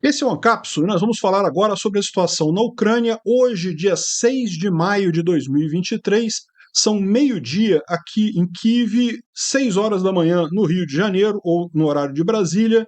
Esse é uma cápsula e nós vamos falar agora sobre a situação na Ucrânia. Hoje, dia 6 de maio de 2023, são meio-dia aqui em Kiev, 6 horas da manhã no Rio de Janeiro, ou no horário de Brasília,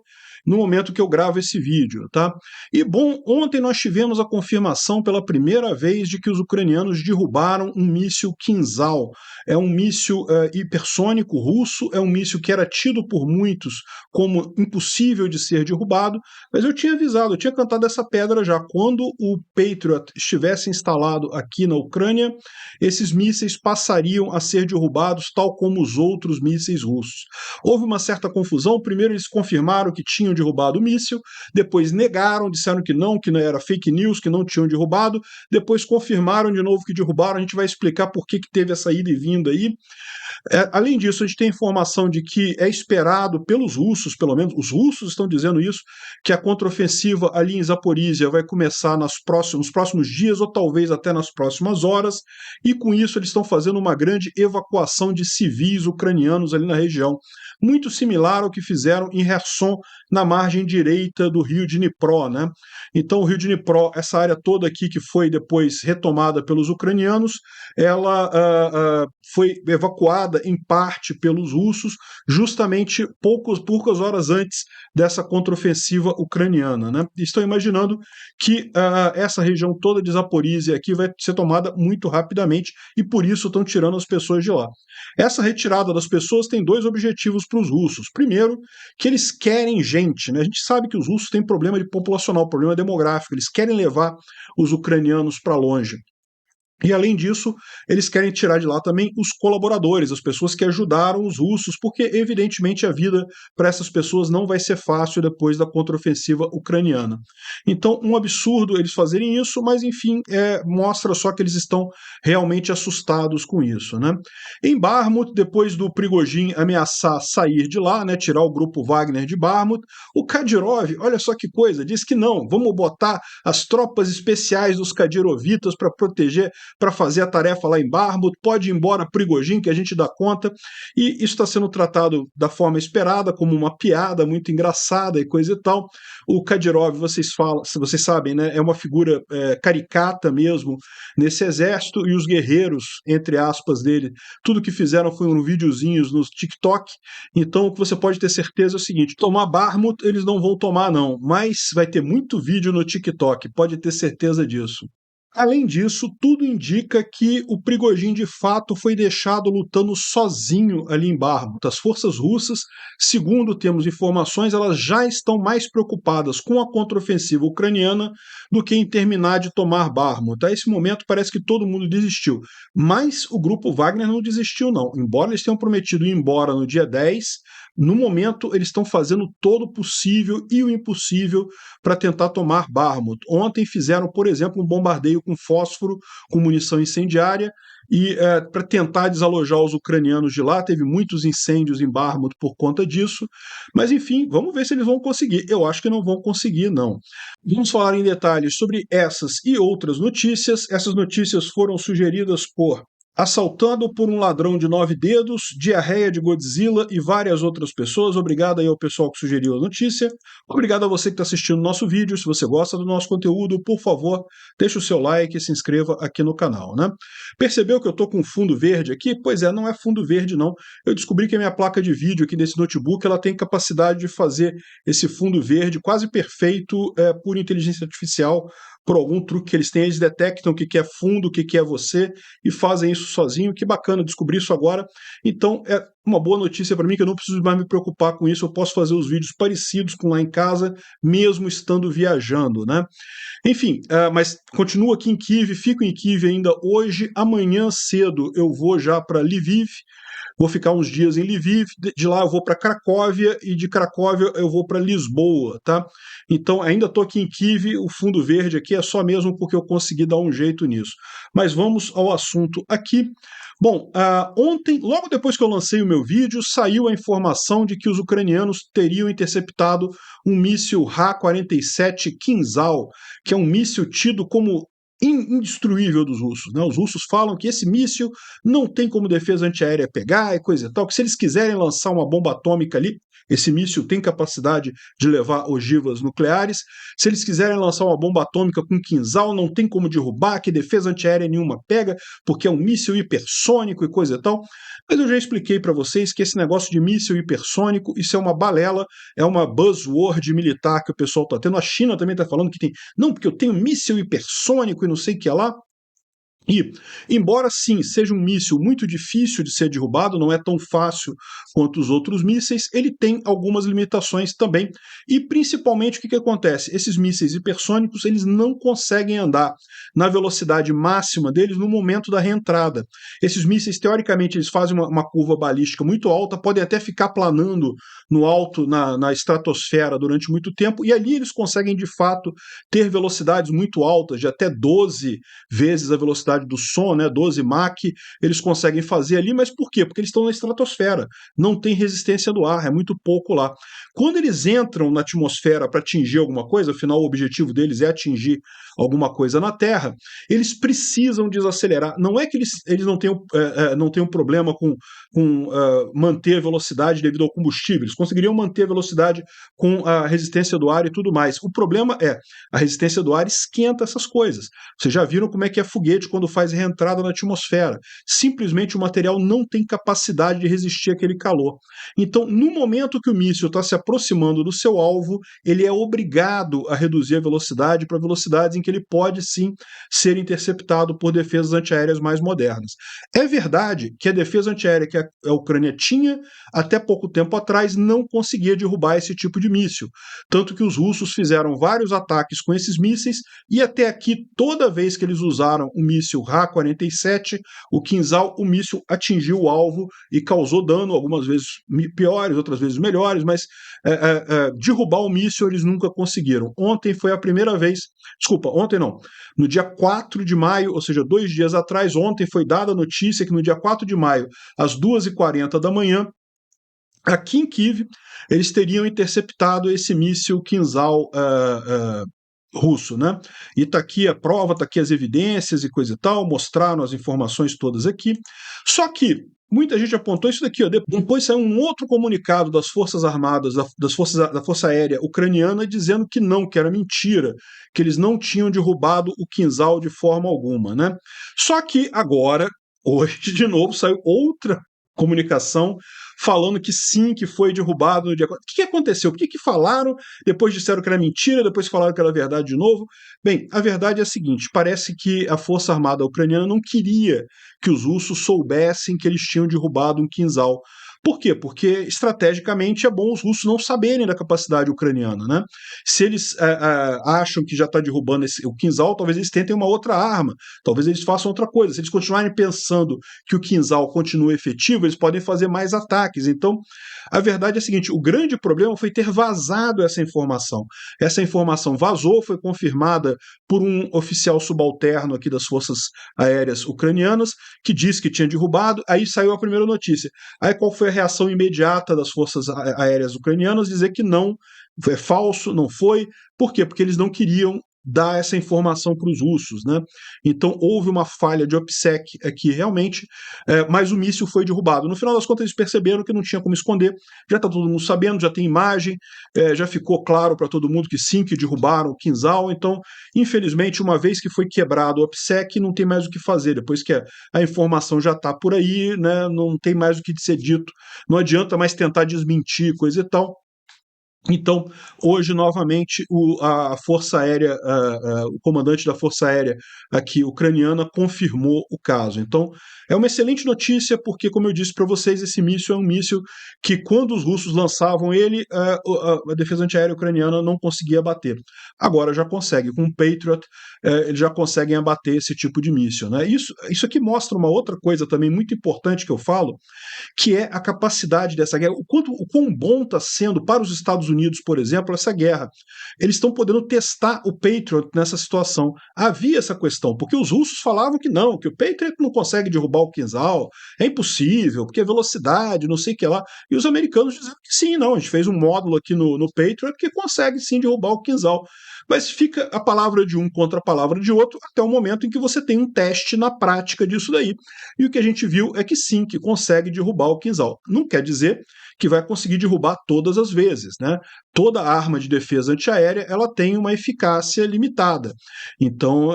no momento que eu gravo esse vídeo, tá? E bom, ontem nós tivemos a confirmação pela primeira vez de que os ucranianos derrubaram um míssil Kinzhal. É um míssil hipersônico russo, é um míssil que era tido por muitos como impossível de ser derrubado, mas eu tinha avisado, eu tinha cantado essa pedra já. Quando o Patriot estivesse instalado aqui na Ucrânia, esses mísseis passariam a ser derrubados, tal como os outros mísseis russos. Houve uma certa confusão. Primeiro eles confirmaram que tinham derrubado o míssil, depois negaram, disseram que não era fake news, que não tinham derrubado, depois confirmaram de novo que derrubaram. A gente vai explicar por que teve essa ida e vinda aí. Além disso, a gente tem informação de que é esperado pelos russos, pelo menos os russos estão dizendo isso, que a contraofensiva ali em Zaporizhia vai começar nos próximos dias ou talvez até nas próximas horas, e com isso eles estão fazendo uma grande evacuação de civis ucranianos ali na região, muito similar ao que fizeram em Kherson, na margem direita do rio de Dnipro, né? Então o rio de Dnipro, essa área toda aqui que foi depois retomada pelos ucranianos, ela foi evacuada em parte pelos russos, justamente poucas horas antes dessa contraofensiva ucraniana, né? Estão imaginando que essa região toda de Zaporizhia aqui vai ser tomada muito rapidamente e por isso estão tirando as pessoas de lá. Essa retirada das pessoas tem dois objetivos para os russos. Primeiro, que eles querem gente, né? A gente sabe que os russos têm problema populacional, problema demográfico, eles querem levar os ucranianos para longe. E além disso, eles querem tirar de lá também os colaboradores, as pessoas que ajudaram os russos, porque evidentemente a vida para essas pessoas não vai ser fácil depois da contraofensiva ucraniana. Então, um absurdo eles fazerem isso, mas enfim, mostra só que eles estão realmente assustados com isso, né? Em Bakhmut, depois do Prigozhin ameaçar sair de lá, né, tirar o grupo Wagner de Bakhmut, o Kadyrov, olha só que coisa, diz que não, vamos botar as tropas especiais dos Kadyrovitas para proteger, para fazer a tarefa lá em Bakhmut, pode ir embora Prigozhin, que a gente dá conta, e isso está sendo tratado da forma esperada, como uma piada muito engraçada e coisa e tal. O Kadyrov, vocês sabem, né, é uma figura caricata mesmo nesse exército, e os guerreiros, entre aspas, dele, tudo que fizeram foram videozinhos no TikTok, então o que você pode ter certeza é o seguinte, tomar Bakhmut eles não vão tomar não, mas vai ter muito vídeo no TikTok, pode ter certeza disso. Além disso, tudo indica que o Prigozhin de fato foi deixado lutando sozinho ali em Bakhmut. As forças russas, segundo temos informações, elas já estão mais preocupadas com a contraofensiva ucraniana do que em terminar de tomar Bakhmut. A esse momento parece que todo mundo desistiu, mas o grupo Wagner não desistiu não. Embora eles tenham prometido ir embora no dia 10, no momento eles estão fazendo todo o possível e o impossível para tentar tomar Bakhmut. Ontem fizeram, por exemplo, um bombardeio com fósforo, com munição incendiária, e para tentar desalojar os ucranianos de lá, teve muitos incêndios em Bakhmut por conta disso, mas enfim, vamos ver se eles vão conseguir. Eu acho que não vão conseguir, não. Vamos falar em detalhes sobre essas e outras notícias. Essas notícias foram sugeridas por Assaltado por um ladrão de 9 dedos, Diarreia de Godzilla e várias outras pessoas. Obrigado aí ao pessoal que sugeriu a notícia. Obrigado a você que está assistindo o nosso vídeo. Se você gosta do nosso conteúdo, por favor, deixe o seu like e se inscreva aqui no canal, né? Percebeu que eu estou com fundo verde aqui? Pois é, não é fundo verde não. Eu descobri que a minha placa de vídeo aqui desse notebook ela tem capacidade de fazer esse fundo verde quase perfeito por inteligência artificial, por algum truque que eles têm, eles detectam o que é fundo, o que é você e fazem isso sozinho. Que bacana, descobri isso agora. Então é uma boa notícia para mim que eu não preciso mais me preocupar com isso, eu posso fazer os vídeos parecidos com lá em casa, mesmo estando viajando, né? Enfim, mas continuo aqui em Kiev, fico em Kiev ainda hoje, amanhã cedo eu vou já para Lviv, vou ficar uns dias em Lviv, de lá eu vou para Cracóvia e de Cracóvia eu vou para Lisboa, tá? Então ainda estou aqui em Kiev, o fundo verde aqui é só mesmo porque eu consegui dar um jeito nisso. Mas vamos ao assunto aqui. Bom, ontem, logo depois que eu lancei o meu vídeo, saiu a informação de que os ucranianos teriam interceptado um míssil Ra-47 Kinzhal, que é um míssil tido como indestruível dos russos, né? Os russos falam que esse míssil não tem como defesa antiaérea pegar e coisa e tal, que se eles quiserem lançar uma bomba atômica ali, esse míssil tem capacidade de levar ogivas nucleares. Se eles quiserem lançar uma bomba atômica com Kinzhal, não tem como derrubar, que defesa antiaérea nenhuma pega, porque é um míssil hipersônico e coisa e tal. Mas eu já expliquei para vocês que esse negócio de míssil hipersônico, isso é uma balela, é uma buzzword militar que o pessoal está tendo. A China também está falando que tem, não, porque eu tenho míssil hipersônico e não sei o que lá. E, embora sim seja um míssil muito difícil de ser derrubado, não é tão fácil quanto os outros mísseis, ele tem algumas limitações também. E principalmente o que acontece? Esses mísseis hipersônicos eles não conseguem andar na velocidade máxima deles no momento da reentrada. Esses mísseis, teoricamente, eles fazem uma curva balística muito alta, podem até ficar planando no alto, na estratosfera durante muito tempo, e ali eles conseguem de fato ter velocidades muito altas, de até 12 vezes a velocidade do som, né, 12 Mach, eles conseguem fazer ali, mas por quê? Porque eles estão na estratosfera, não tem resistência do ar, é muito pouco lá. Quando eles entram na atmosfera para atingir alguma coisa, afinal o objetivo deles é atingir alguma coisa na Terra, eles precisam desacelerar. Não é que eles não tenham problema com manter a velocidade devido ao combustível, eles conseguiriam manter a velocidade com a resistência do ar e tudo mais. O problema é a resistência do ar esquenta essas coisas. Vocês já viram como é que é foguete quando faz reentrada na atmosfera. Simplesmente o material não tem capacidade de resistir àquele calor. Então, no momento que o míssil está se aproximando do seu alvo, ele é obrigado a reduzir a velocidade para velocidades em que ele pode sim ser interceptado por defesas antiaéreas mais modernas. É verdade que a defesa antiaérea que a Ucrânia tinha até pouco tempo atrás não conseguia derrubar esse tipo de míssil. Tanto que os russos fizeram vários ataques com esses mísseis e até aqui, toda vez que eles usaram o míssil Ra-47, o Kinzhal, o míssil atingiu o alvo e causou dano, algumas vezes piores, outras vezes melhores, mas derrubar o míssil eles nunca conseguiram. Ontem foi a primeira vez, desculpa, ontem não, no dia 4 de maio, ou seja, 2 dias atrás, ontem foi dada a notícia que no dia 4 de maio, às 2h40 da manhã, aqui em Kiev, eles teriam interceptado esse míssil Kinzhal russo, né? E tá aqui a prova, tá aqui as evidências e coisa e tal, mostraram as informações todas aqui. Só que muita gente apontou isso daqui, ó. Depois saiu um outro comunicado das Forças Armadas, da Força Aérea Ucraniana, dizendo que não, que era mentira, que eles não tinham derrubado o Kinzhal de forma alguma, né? Só que agora, hoje, de novo, saiu outra comunicação falando que sim, que foi derrubado no dia 4. O que aconteceu? O que falaram? Depois disseram que era mentira, depois falaram que era verdade de novo. Bem, a verdade é a seguinte: parece que a Força Armada Ucraniana não queria que os russos soubessem que eles tinham derrubado um Kinzhal. Por quê? Porque estrategicamente é bom os russos não saberem da capacidade ucraniana, né? Se eles acham que já está derrubando o Kinzhal, talvez eles tentem uma outra arma, talvez eles façam outra coisa. Se eles continuarem pensando que o Kinzhal continua efetivo, eles podem fazer mais ataques. Então, a verdade é a seguinte: o grande problema foi ter vazado essa informação. Essa informação vazou, foi confirmada por um oficial subalterno aqui das Forças Aéreas Ucranianas, que disse que tinha derrubado, aí saiu a primeira notícia. Aí qual foi a reação imediata das Forças Aéreas Ucranianas? Dizer que não, é falso, não foi. Por quê? Porque eles não queriam dar essa informação para os russos, né? Então houve uma falha de OPSEC aqui realmente, mas o míssil foi derrubado. No final das contas eles perceberam que não tinha como esconder, já está todo mundo sabendo, já tem imagem, já ficou claro para todo mundo que sim, que derrubaram o Kinzhal. Então, infelizmente, uma vez que foi quebrado o OPSEC, não tem mais o que fazer, depois que a informação já está por aí, né? Não tem mais o que ser dito, não adianta mais tentar desmentir coisa e tal. Então, hoje, novamente, a Força Aérea, o comandante da Força Aérea aqui ucraniana confirmou o caso. Então, é uma excelente notícia, porque, como eu disse para vocês, esse míssil é um míssil que, quando os russos lançavam ele, a defesa antiaérea ucraniana não conseguia abater. Agora já consegue. Com o Patriot, eles já conseguem abater esse tipo de míssil, né? Isso aqui mostra uma outra coisa também muito importante que eu falo, que é a capacidade dessa guerra, o quão bom está sendo para os Estados Unidos, por exemplo, essa guerra. Eles estão podendo testar o Patriot nessa situação. Havia essa questão, porque os russos falavam que não, que o Patriot não consegue derrubar o Kinzhal, é impossível, porque é velocidade, não sei o que lá. E os americanos diziam que sim, não, a gente fez um módulo aqui no Patriot que consegue sim derrubar o Kinzhal. mas fica a palavra de um contra a palavra de outro até o momento em que você tem um teste na prática disso daí. E o que a gente viu é que sim, que consegue derrubar o Kinzhal. Não quer dizer que vai conseguir derrubar todas as vezes, né? Toda arma de defesa antiaérea ela tem uma eficácia limitada. Então,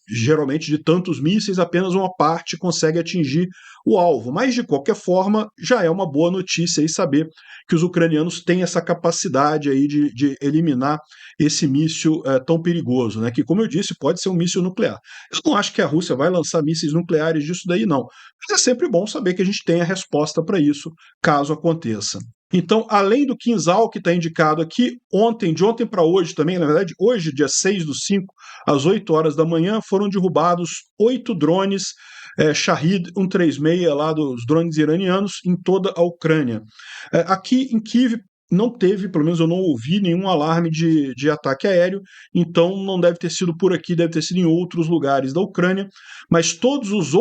geralmente de tantos mísseis, apenas uma parte consegue atingir o alvo. Mas, de qualquer forma, já é uma boa notícia aí saber que os ucranianos têm essa capacidade aí de eliminar esse míssil tão perigoso, né? Que, como eu disse, pode ser um míssil nuclear. Eu não acho que a Rússia vai lançar mísseis nucleares disso daí, não. Mas é sempre bom saber que a gente tem a resposta para isso, caso aconteça. Então, além do Kinzhal, que está indicado aqui, de ontem para hoje também, na verdade, hoje, dia 6/5, às 8 horas da manhã, foram derrubados 8 drones Shahed 136, lá dos drones iranianos, em toda a Ucrânia. Aqui em Kiev, não teve, pelo menos eu não ouvi nenhum alarme de ataque aéreo, então não deve ter sido por aqui, deve ter sido em outros lugares da Ucrânia, mas todos os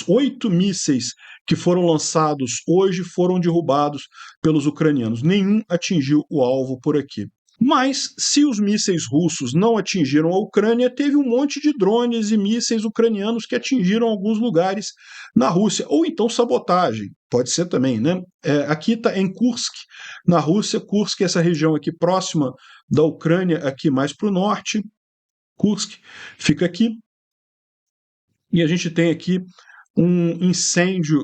8 mísseis que foram lançados hoje foram derrubados pelos ucranianos. Nenhum atingiu o alvo por aqui. Mas, se os mísseis russos não atingiram a Ucrânia, teve um monte de drones e mísseis ucranianos que atingiram alguns lugares na Rússia, ou então sabotagem, pode ser também, né? Aqui está em Kursk, na Rússia. Kursk é essa região aqui próxima da Ucrânia, aqui mais para o norte. Kursk fica aqui. E a gente tem aqui um incêndio,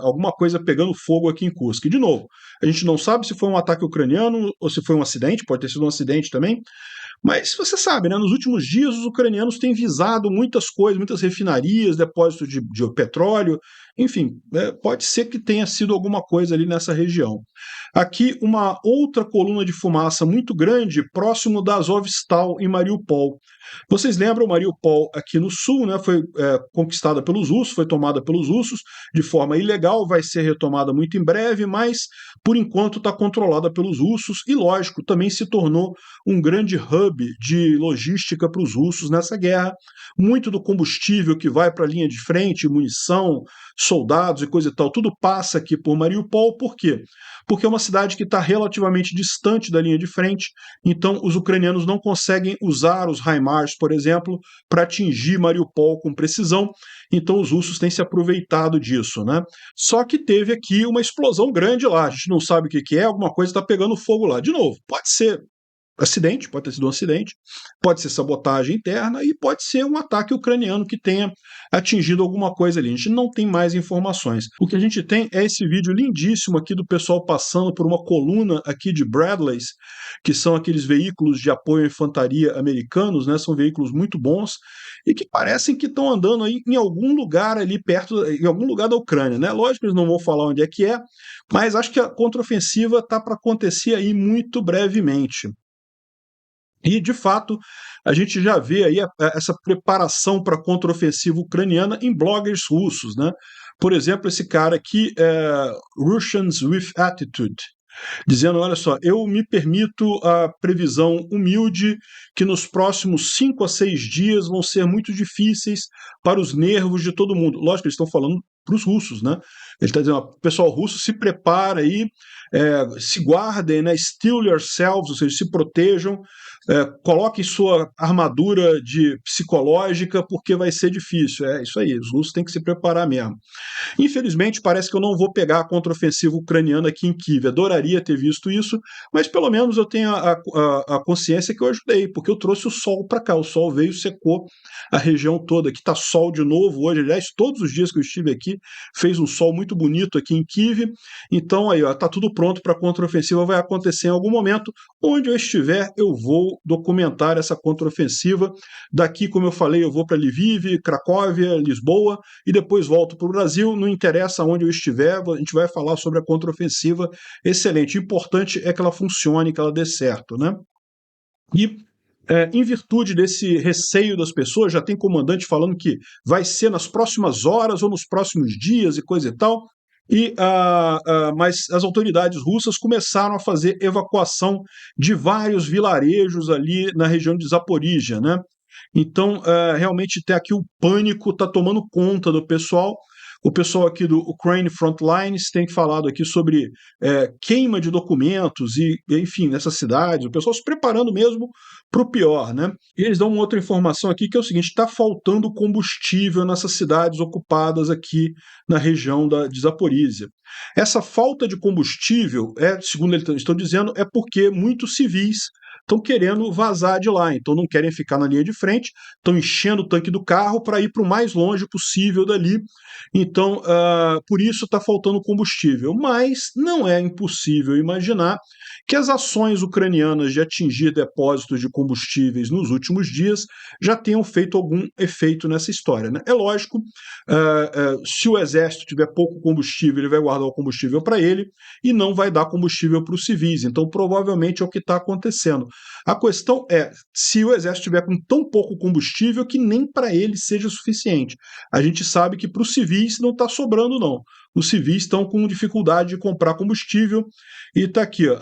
alguma coisa pegando fogo aqui em Kursk. De novo, a gente não sabe se foi um ataque ucraniano ou se foi um acidente, pode ter sido um acidente também, mas você sabe, né, nos últimos dias os ucranianos têm visado muitas coisas, muitas refinarias, depósitos de petróleo, enfim, pode ser que tenha sido alguma coisa ali nessa região. Aqui uma outra coluna de fumaça muito grande próximo da Azovstal, em Mariupol. Vocês lembram, Mariupol aqui no sul, né, foi conquistada pelos russos, foi tomada pelos russos de forma ilegal, vai ser retomada muito em breve, mas por enquanto está controlada pelos russos e, lógico, também se tornou um grande hub de logística para os russos nessa guerra. Muito do combustível que vai para a linha de frente, munição, soldados e coisa e tal, tudo passa aqui por Mariupol. Por quê? Porque é uma cidade que está relativamente distante da linha de frente, então os ucranianos não conseguem usar os HIMARS, por exemplo, para atingir Mariupol com precisão, então os russos têm se aproveitado disso, né? Só que teve aqui uma explosão grande lá, a gente não sabe o que é, alguma coisa está pegando fogo lá. De novo, pode ser acidente, pode ter sido um acidente, pode ser sabotagem interna e pode ser um ataque ucraniano que tenha atingido alguma coisa ali. A gente não tem mais informações. O que a gente tem é esse vídeo lindíssimo aqui do pessoal passando por uma coluna aqui de Bradleys, que são aqueles veículos de apoio à infantaria americanos, né? São veículos muito bons e que parecem que estão andando aí em algum lugar ali perto, em algum lugar da Ucrânia, né? Lógico que eles não vão falar onde é, mas acho que a contraofensiva está para acontecer aí muito brevemente. E, de fato, a gente já vê aí essa preparação para a contraofensiva ucraniana em bloggers russos, né? Por exemplo, esse cara aqui, Russians with Attitude, dizendo, olha só, eu me permito a previsão humilde que nos próximos 5 a 6 dias vão ser muito difíceis para os nervos de todo mundo. Lógico que eles estão falando para os russos, né? Ele está dizendo, ó, pessoal russo, se prepara aí, se guardem, né? Steel yourselves, ou seja, se protejam, coloquem sua armadura psicológica, porque vai ser difícil. É isso aí, os russos têm que se preparar mesmo. Infelizmente, parece que eu não vou pegar a contraofensiva ucraniana aqui em Kiev. Adoraria ter visto isso, mas pelo menos eu tenho a consciência que eu ajudei, porque eu trouxe o sol para cá. O sol veio e secou a região toda. Aqui está sol de novo hoje. Aliás, todos os dias que eu estive aqui, fez um sol muito bonito aqui em Kiev. Então, aí, está tudo pronto para a contraofensiva. Vai acontecer em algum momento. Onde eu estiver, eu vou documentar essa contraofensiva. Daqui, como eu falei, eu vou para Lviv, Cracóvia, Lisboa e depois volto para o Brasil. Não interessa onde eu estiver, a gente vai falar sobre a contraofensiva. Excelente. O importante é que ela funcione, que ela dê certo, né? E em virtude desse receio das pessoas, já tem comandante falando que vai ser nas próximas horas ou nos próximos dias e coisa e tal. Mas as autoridades russas começaram a fazer evacuação de vários vilarejos ali na região de Zaporíjia, né? Então, realmente, até aqui o pânico está tomando conta do pessoal. O pessoal aqui do Ukraine Frontlines tem falado aqui sobre queima de documentos e, enfim, nessas cidades, o pessoal se preparando mesmo para o pior, né? E eles dão uma outra informação aqui que é o seguinte: está faltando combustível nessas cidades ocupadas aqui na região de Zaporísia. Essa falta de combustível, segundo eles estão dizendo, é porque muitos civis estão querendo vazar de lá, então não querem ficar na linha de frente, estão enchendo o tanque do carro para ir para o mais longe possível dali. Então, por isso está faltando combustível. Mas não é impossível imaginar que as ações ucranianas de atingir depósitos de combustíveis nos últimos dias já tenham feito algum efeito nessa história, né? É lógico, se o exército tiver pouco combustível, ele vai guardar o combustível para ele e não vai dar combustível para os civis. Então, provavelmente é o que está acontecendo. A questão é se o exército tiver com tão pouco combustível que nem para ele seja suficiente. A gente sabe que para os civis não está sobrando, não. Os civis estão com dificuldade de comprar combustível e está aqui, ó,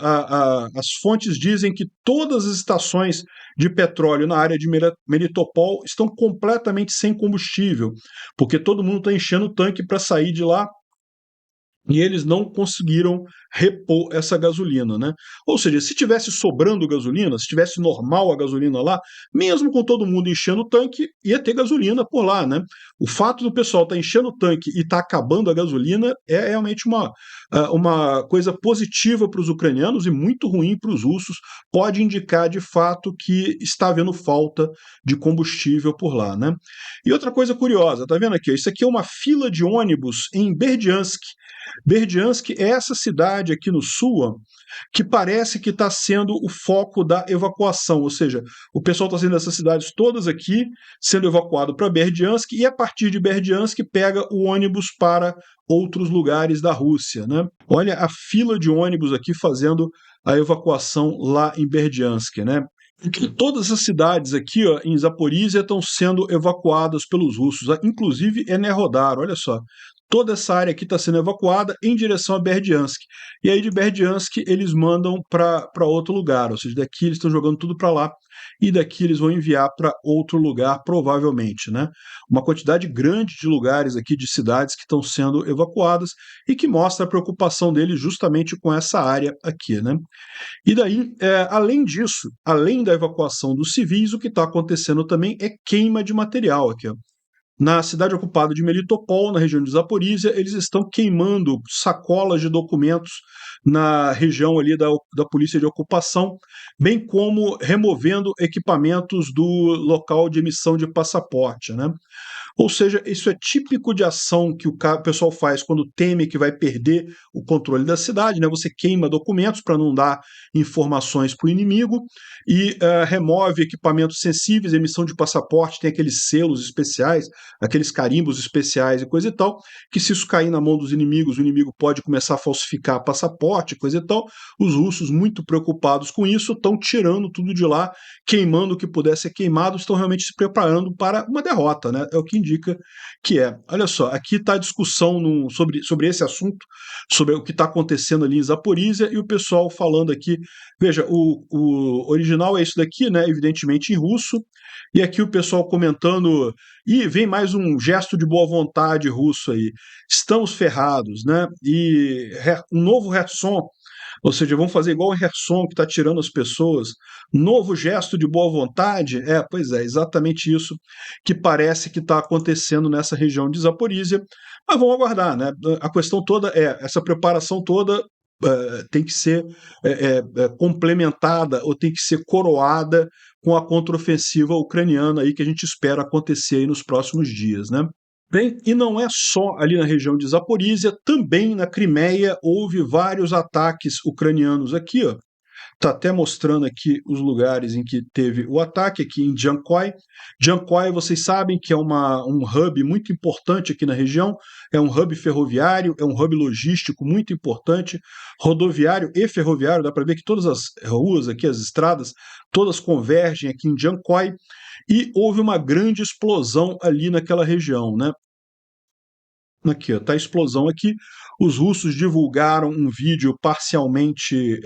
as fontes dizem que todas as estações de petróleo na área de Melitopol estão completamente sem combustível, porque todo mundo está enchendo o tanque para sair de lá e eles não conseguiram repor essa gasolina, né? Ou seja, se tivesse sobrando gasolina, se tivesse normal a gasolina lá, mesmo com todo mundo enchendo o tanque, ia ter gasolina por lá, né? O fato do pessoal estar enchendo o tanque e estar acabando a gasolina é realmente uma coisa positiva para os ucranianos e muito ruim para os russos. Pode indicar de fato que está havendo falta de combustível por lá, né? E outra coisa curiosa, tá vendo aqui? Isso aqui é uma fila de ônibus em Berdiansk. Berdiansk é essa cidade aqui no sul que parece que está sendo o foco da evacuação, ou seja, o pessoal está saindo dessas cidades todas aqui, sendo evacuado para Berdiansk, e a partir de Berdiansk pega o ônibus para outros lugares da Rússia, né? Olha a fila de ônibus aqui fazendo a evacuação lá em Berdiansk, né? Todas as cidades aqui, ó, em Zaporísia estão sendo evacuadas pelos russos, inclusive Enerhodar, olha só. Toda essa área aqui está sendo evacuada em direção a Berdiansk. E aí de Berdiansk eles mandam para outro lugar, ou seja, daqui eles estão jogando tudo para lá e daqui eles vão enviar para outro lugar, provavelmente, né? Uma quantidade grande de lugares aqui, de cidades que estão sendo evacuadas e que mostra a preocupação deles justamente com essa área aqui, né? E daí, além disso, além da evacuação dos civis, o que está acontecendo também é queima de material aqui, ó. Na cidade ocupada de Melitopol, na região de Zaporísia, eles estão queimando sacolas de documentos na região ali da polícia de ocupação, bem como removendo equipamentos do local de emissão de passaporte, né? Ou seja, isso é típico de ação que o pessoal faz quando teme que vai perder o controle da cidade, né? Você queima documentos para não dar informações para o inimigo e remove equipamentos sensíveis, emissão de passaporte, tem aqueles selos especiais, aqueles carimbos especiais e coisa e tal, que se isso cair na mão dos inimigos, o inimigo pode começar a falsificar passaporte, coisa e tal. Os russos, muito preocupados com isso, estão tirando tudo de lá, queimando o que puder ser queimado, estão realmente se preparando para uma derrota, né? É o que indica que é. Olha só, aqui está a discussão sobre esse assunto, sobre o que está acontecendo ali em Zaporísia, e o pessoal falando aqui, veja, o original é isso daqui, né? Evidentemente em russo, e aqui o pessoal comentando, e vem mais um gesto de boa vontade russo aí, estamos ferrados, né? E um novo Kherson, ou seja, vão fazer igual o Kherson que está tirando as pessoas. Novo gesto de boa vontade? Pois é, exatamente isso que parece que está acontecendo nessa região de Zaporísia. Mas vamos aguardar, né? A questão toda essa preparação toda tem que ser complementada ou tem que ser coroada com a contraofensiva ucraniana aí que a gente espera acontecer aí nos próximos dias, né? Bem, e não é só ali na região de Zaporísia, também na Crimeia houve vários ataques ucranianos aqui, ó. Está até mostrando aqui os lugares em que teve o ataque, aqui em Jankoy. Jankoy, vocês sabem que é um hub muito importante aqui na região, é um hub ferroviário, é um hub logístico muito importante, rodoviário e ferroviário, dá para ver que todas as ruas aqui, as estradas, todas convergem aqui em Jankoy, e houve uma grande explosão ali naquela região, né? Aqui, está a explosão aqui. Os russos divulgaram um vídeo parcialmente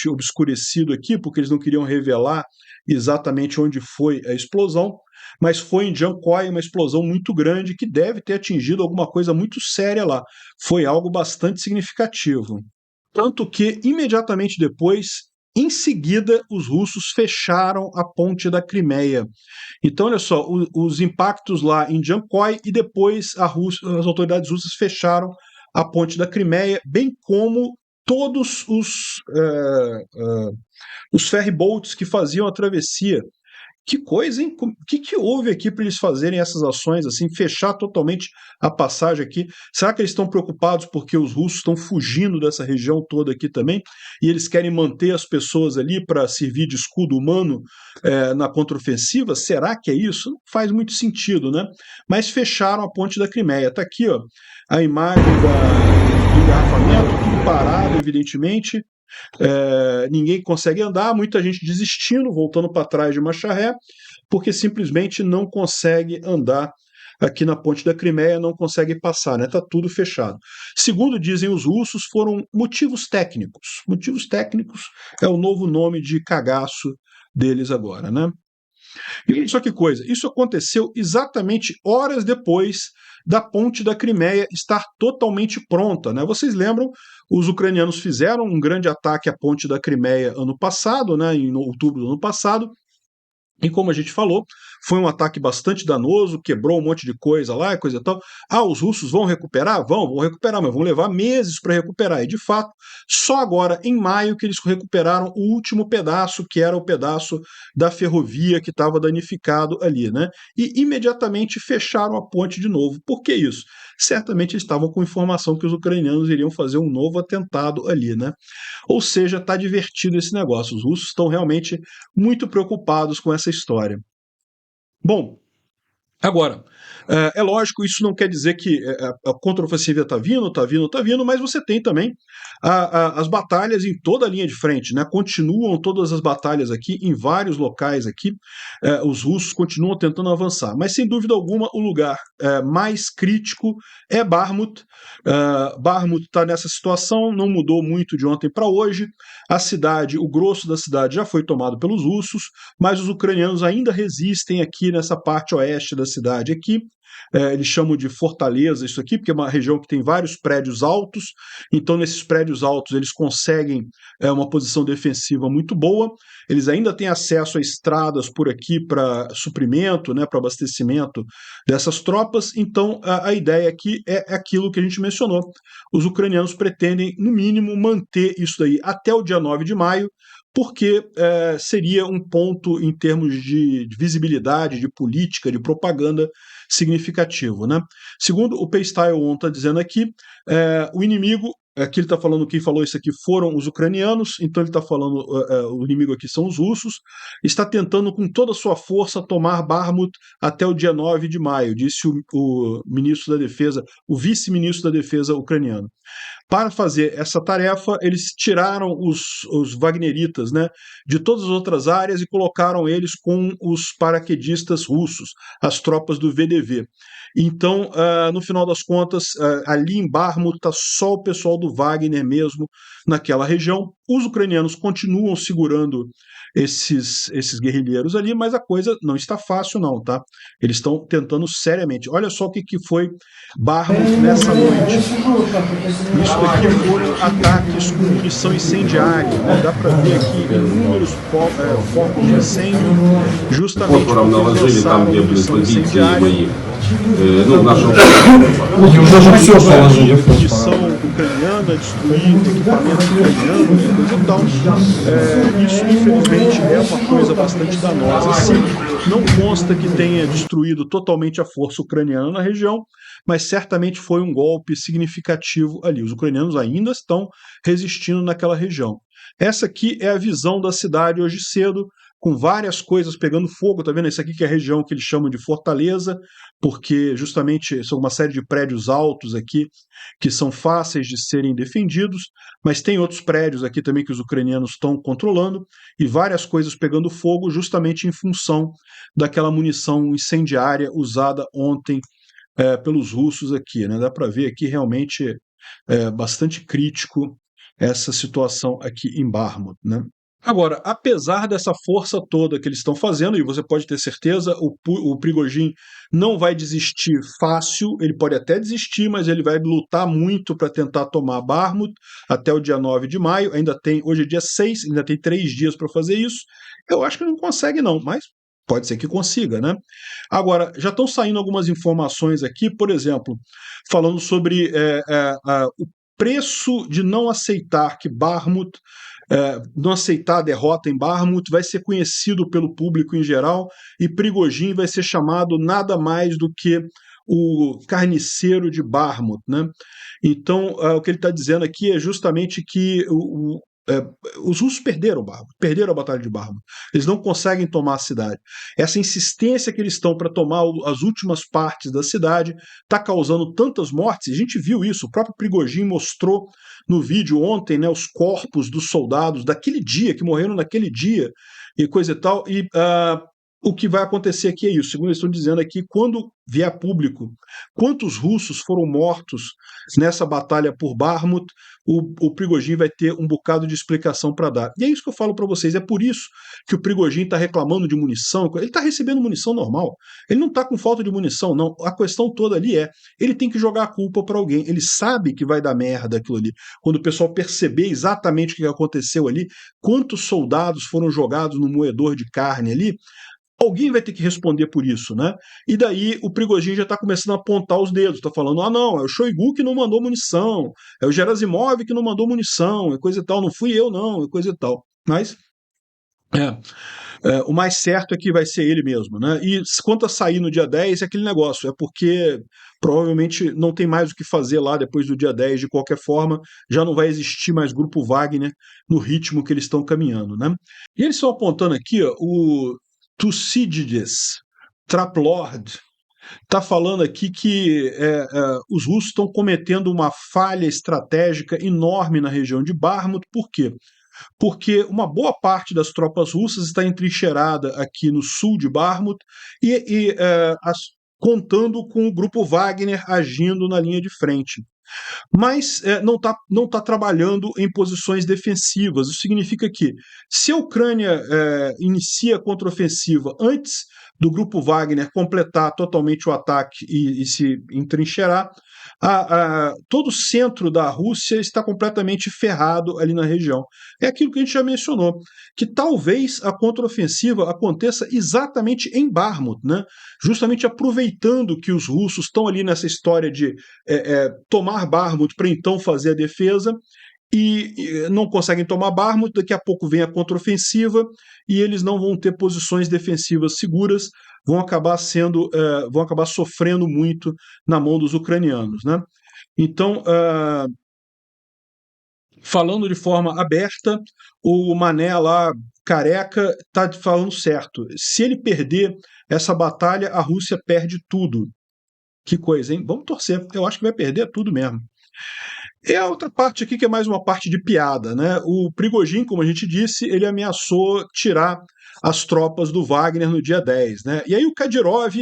obscurecido aqui, porque eles não queriam revelar exatamente onde foi a explosão, mas foi em Jankoy uma explosão muito grande que deve ter atingido alguma coisa muito séria lá. Foi algo bastante significativo. Tanto que, imediatamente depois, em seguida, os russos fecharam a ponte da Crimeia. Então, olha só, os impactos lá em Jankoy e depois as autoridades russas fecharam a ponte da Crimeia, bem como todos os ferryboats que faziam a travessia. Que coisa, hein? O que houve aqui para eles fazerem essas ações, assim, fechar totalmente a passagem aqui? Será que eles estão preocupados porque os russos estão fugindo dessa região toda aqui também e eles querem manter as pessoas ali para servir de escudo humano na contraofensiva? Será que é isso? Não faz muito sentido, né? Mas fecharam a ponte da Crimeia. Está aqui, ó, a imagem do engarrafamento, tudo parado, evidentemente. Ninguém consegue andar, muita gente desistindo, voltando para trás de uma charré, porque simplesmente não consegue andar aqui na ponte da Crimeia, não consegue passar, né? Tá tudo fechado. Segundo dizem os russos, foram motivos técnicos. Motivos técnicos é o novo nome de cagaço deles agora, né? E olha só que coisa, isso aconteceu exatamente horas depois da ponte da Crimeia estar totalmente pronta, né? Vocês lembram, os ucranianos fizeram um grande ataque à ponte da Crimeia ano passado, né, em outubro do ano passado, e como a gente falou, foi um ataque bastante danoso, quebrou um monte de coisa lá e coisa e tal. Ah, os russos vão recuperar? Vão recuperar, mas vão levar meses para recuperar. E de fato, só agora, em maio, que eles recuperaram o último pedaço, que era o pedaço da ferrovia que estava danificado ali, né? E imediatamente fecharam a ponte de novo. Por que isso? Certamente eles estavam com informação que os ucranianos iriam fazer um novo atentado ali, né? Ou seja, está divertido esse negócio. Os russos estão realmente muito preocupados com essa história. Bom, agora, é lógico, isso não quer dizer que a contraofensiva está vindo, mas você tem também as batalhas em toda a linha de frente, né? Continuam todas as batalhas aqui, em vários locais aqui, os russos continuam tentando avançar, mas sem dúvida alguma o lugar mais crítico é Bakhmut. Bakhmut está nessa situação, não mudou muito de ontem para hoje, a cidade, o grosso da cidade já foi tomado pelos russos, mas os ucranianos ainda resistem aqui nessa parte oeste da cidade aqui. Eles chamam de fortaleza isso aqui, porque é uma região que tem vários prédios altos, então nesses prédios altos eles conseguem uma posição defensiva muito boa, eles ainda têm acesso a estradas por aqui para suprimento, né, para abastecimento dessas tropas, então a ideia aqui é aquilo que a gente mencionou, os ucranianos pretendem no mínimo manter isso daí até o dia 9 de maio, porque seria um ponto em termos de visibilidade, de política, de propaganda significativo, né? Segundo o Paystyle On está dizendo aqui, o inimigo, aqui ele está falando, quem falou isso aqui foram os ucranianos, então ele está falando, o inimigo aqui são os russos, está tentando com toda a sua força tomar Bakhmut até o dia 9 de maio, disse o ministro da Defesa, o vice-ministro da Defesa ucraniano. Para fazer essa tarefa, eles tiraram os wagneritas, né, de todas as outras áreas e colocaram eles com os paraquedistas russos, as tropas do VDV. Então, no final das contas, ali em Bakhmut está só o pessoal do Wagner mesmo naquela região. Os ucranianos continuam segurando esses guerrilheiros ali, mas a coisa não está fácil não, tá? Eles estão tentando seriamente. Olha só o que foi Bakhmut nessa noite. Isso daqui foram ataques com munição incendiária, né? Dá para ver aqui inúmeros focos de incêndio, justamente porque eles lançaram munição incendiária. Munição ucraniana, destruir equipamentos ucranianos e coisa e tal. Isso, infelizmente, é uma coisa bastante danosa. Sim, não consta que tenha destruído totalmente a força ucraniana na região, mas certamente foi um golpe significativo ali. Os ucranianos ainda estão resistindo naquela região. Essa aqui é a visão da cidade hoje cedo, com várias coisas pegando fogo, tá vendo? Isso aqui que é a região que eles chamam de fortaleza, porque justamente são uma série de prédios altos aqui que são fáceis de serem defendidos, mas tem outros prédios aqui também que os ucranianos estão controlando e várias coisas pegando fogo justamente em função daquela munição incendiária usada ontem pelos russos aqui, né? Dá para ver aqui realmente bastante crítico essa situação aqui em Bakhmut, né? Agora, apesar dessa força toda que eles estão fazendo, e você pode ter certeza, o Prigozhin não vai desistir fácil, ele pode até desistir, mas ele vai lutar muito para tentar tomar Bakhmut até o dia 9 de maio, ainda tem, hoje é dia 6, ainda tem 3 dias para fazer isso. Eu acho que não consegue não, mas pode ser que consiga, né? Agora, já estão saindo algumas informações aqui, por exemplo, falando sobre o preço de não aceitar que Bakhmut não aceitar a derrota em Bakhmut vai ser conhecido pelo público em geral e Prigozhin vai ser chamado nada mais do que o carniceiro de Bakhmut, né? Então, o que ele está dizendo aqui é justamente que os russos perderam Bakhmut, perderam a batalha de Bakhmut. Eles não conseguem tomar a cidade. Essa insistência que eles estão para tomar as últimas partes da cidade está causando tantas mortes. A gente viu isso. O próprio Prigozhin mostrou no vídeo ontem, né, os corpos dos soldados daquele dia, que morreram naquele dia, e coisa e tal. E o que vai acontecer aqui é isso. Segundo eles estão dizendo aqui, quando vier a público quantos russos foram mortos nessa batalha por Bakhmut, o Prigozhin vai ter um bocado de explicação para dar. E é isso que eu falo para vocês. É por isso que o Prigozhin está reclamando de munição. Ele está recebendo munição normal. Ele não está com falta de munição, não. A questão toda ali ele tem que jogar a culpa para alguém. Ele sabe que vai dar merda aquilo ali. Quando o pessoal perceber exatamente o que aconteceu ali, quantos soldados foram jogados no moedor de carne ali, alguém vai ter que responder por isso, né? E daí o Prigozhin já está começando a apontar os dedos, está falando, não, é o Shoigu que não mandou munição, é o Gerasimov que não mandou munição, e coisa e tal, não fui eu não, e coisa e tal. Mas o mais certo é que vai ser ele mesmo, né? E quanto a sair no dia 10, é aquele negócio, é porque provavelmente não tem mais o que fazer lá depois do dia 10, de qualquer forma, já não vai existir mais Grupo Wagner no ritmo que eles estão caminhando, né? E eles estão apontando aqui, ó, o Tucídides Traplord está falando aqui que os russos estão cometendo uma falha estratégica enorme na região de Bakhmut. Por quê? Porque uma boa parte das tropas russas está entrincheirada aqui no sul de Bakhmut contando com o grupo Wagner agindo na linha de frente. Mas não tá trabalhando em posições defensivas. Isso significa que, se a Ucrânia inicia a contraofensiva antes do grupo Wagner completar totalmente o ataque e se entrincheirar, todo o centro da Rússia está completamente ferrado ali na região. É aquilo que a gente já mencionou, que talvez a contraofensiva aconteça exatamente em Bakhmut, né? Justamente aproveitando que os russos estão ali nessa história de tomar Bakhmut para então fazer a defesa, e não conseguem tomar Bakhmut, daqui a pouco vem a contraofensiva e eles não vão ter posições defensivas seguras, vão acabar sofrendo muito na mão dos ucranianos, né? Então, falando de forma aberta, o Mané lá, careca, está falando certo. Se ele perder essa batalha, a Rússia perde tudo. Que coisa, hein? Vamos torcer. Eu acho que vai perder tudo mesmo. E a outra parte aqui, que é mais uma parte de piada, né? O Prigozhin, como a gente disse, ele ameaçou tirar as tropas do Wagner no dia 10, né? E aí o Kadyrov,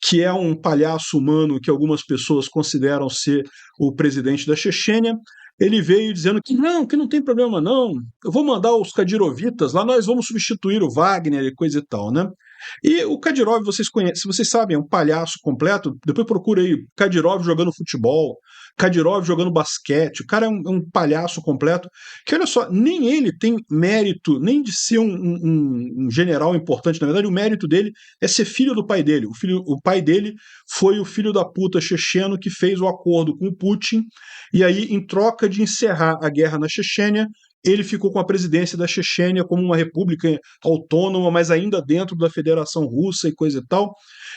que é um palhaço humano que algumas pessoas consideram ser o presidente da Chechênia, ele veio dizendo que não tem problema não, eu vou mandar os Kadyrovitas lá, nós vamos substituir o Wagner e coisa e tal, né? E o Kadyrov, vocês conhecem, se vocês sabem, é um palhaço completo, depois procura aí, Kadyrov jogando futebol, Kadyrov jogando basquete, o cara é um palhaço completo, que olha só, nem ele tem mérito, nem de ser um general importante, na verdade o mérito dele é ser filho do pai dele, o pai dele foi o filho da puta checheno que fez o acordo com o Putin, e aí em troca de encerrar a guerra na Chechênia, ele ficou com a presidência da Chechênia como uma república autônoma, mas ainda dentro da Federação Russa e coisa e tal.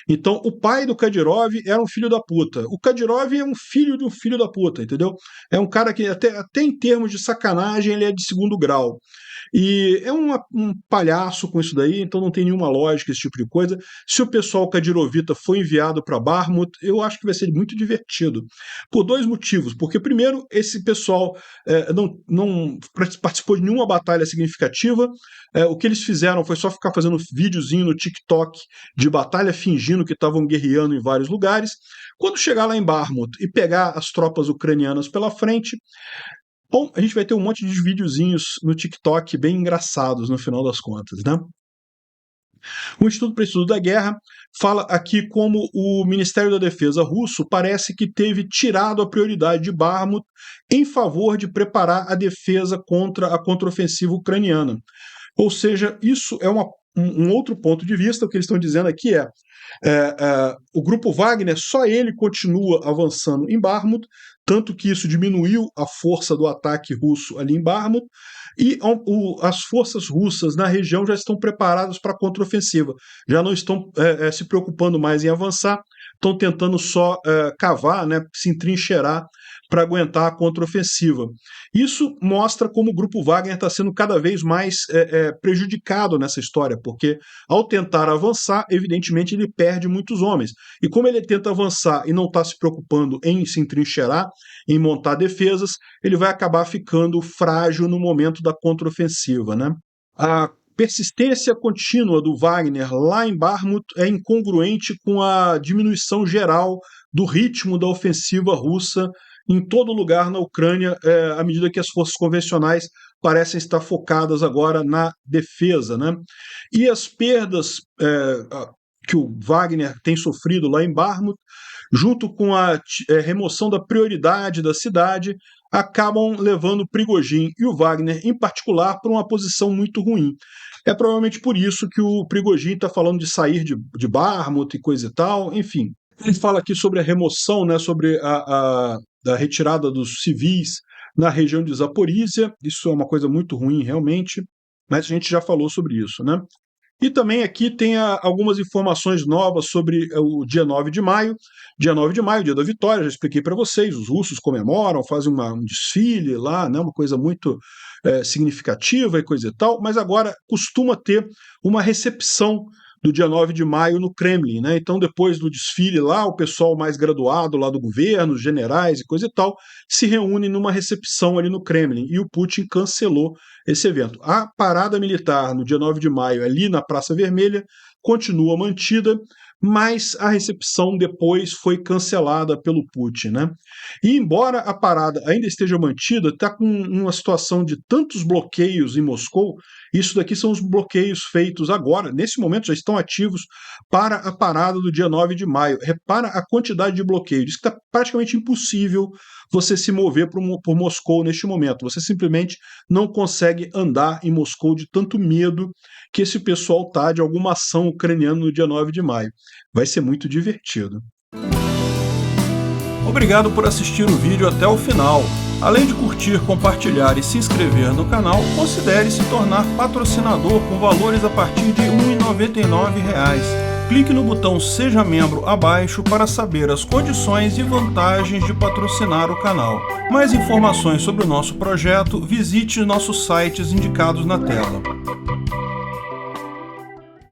Então, o pai do Kadyrov era um filho da puta. O Kadyrov é um filho de um filho da puta, entendeu? É um cara que, até em termos de sacanagem, ele é de segundo grau. E é um palhaço com isso daí, então não tem nenhuma lógica esse tipo de coisa. Se o pessoal Kadyrovita foi enviado para Bakhmut, eu acho que vai ser muito divertido. Por dois motivos. Porque, primeiro, esse pessoal não participou de nenhuma batalha significativa. O que eles fizeram foi só ficar fazendo videozinho no TikTok de batalha, fingindo que estavam guerreando em vários lugares. Quando chegar lá em Bakhmut e pegar as tropas ucranianas pela frente, Bom, a gente vai ter um monte de videozinhos no TikTok bem engraçados no final das contas, né? O Instituto para o Estudo da Guerra fala aqui como o Ministério da Defesa russo parece que teve tirado a prioridade de Bakhmut em favor de preparar a defesa contra a contraofensiva ucraniana. Ou seja, isso é um outro ponto de vista. O que eles estão dizendo aqui o grupo Wagner, só ele continua avançando em Bakhmut, tanto que isso diminuiu a força do ataque russo ali em Bakhmut, e as forças russas na região já estão preparadas para a contraofensiva, já não estão se preocupando mais em avançar, estão tentando só cavar, né, se entrincheirar para aguentar a contraofensiva. Isso mostra como o grupo Wagner está sendo cada vez mais prejudicado nessa história, porque ao tentar avançar, evidentemente ele perde muitos homens. E como ele tenta avançar e não está se preocupando em se entrincheirar, em montar defesas, ele vai acabar ficando frágil no momento da contraofensiva, né? A persistência contínua do Wagner lá em Bakhmut é incongruente com a diminuição geral do ritmo da ofensiva russa em todo lugar na Ucrânia, à medida que as forças convencionais parecem estar focadas agora na defesa, né? E as perdas que o Wagner tem sofrido lá em Bakhmut, junto com a remoção da prioridade da cidade, acabam levando Prigozhin e o Wagner, em particular, para uma posição muito ruim. É provavelmente por isso que o Prigozhin está falando de sair de Bakhmut e coisa e tal, enfim. Ele fala aqui sobre a remoção, né, sobre da retirada dos civis na região de Zaporísia. Isso é uma coisa muito ruim, realmente, mas a gente já falou sobre isso, né? E também aqui tem algumas informações novas sobre o dia 9 de maio. Dia 9 de maio, dia da vitória, já expliquei para vocês, os russos comemoram, fazem um desfile lá, né, uma coisa muito significativa e coisa e tal, mas agora costuma ter uma recepção do dia 9 de maio no Kremlin, né? Então, depois do desfile lá, o pessoal mais graduado lá do governo, os generais e coisa e tal, se reúnem numa recepção ali no Kremlin, e o Putin cancelou esse evento. A parada militar no dia 9 de maio, ali na Praça Vermelha, continua mantida, mas a recepção depois foi cancelada pelo Putin, né? E embora a parada ainda esteja mantida, está com uma situação de tantos bloqueios em Moscou. Isso daqui são os bloqueios feitos agora, nesse momento já estão ativos para a parada do dia 9 de maio. Repara a quantidade de bloqueios. Diz que está praticamente impossível você se mover por Moscou neste momento. Você simplesmente não consegue andar em Moscou de tanto medo que esse pessoal está de alguma ação ucraniana no dia 9 de maio. Vai ser muito divertido. Obrigado por assistir o vídeo até o final. Além de curtir, compartilhar e se inscrever no canal, considere se tornar patrocinador com valores a partir de R$ 1,99. Clique no botão Seja Membro abaixo para saber as condições e vantagens de patrocinar o canal. Mais informações sobre o nosso projeto, visite nossos sites indicados na tela.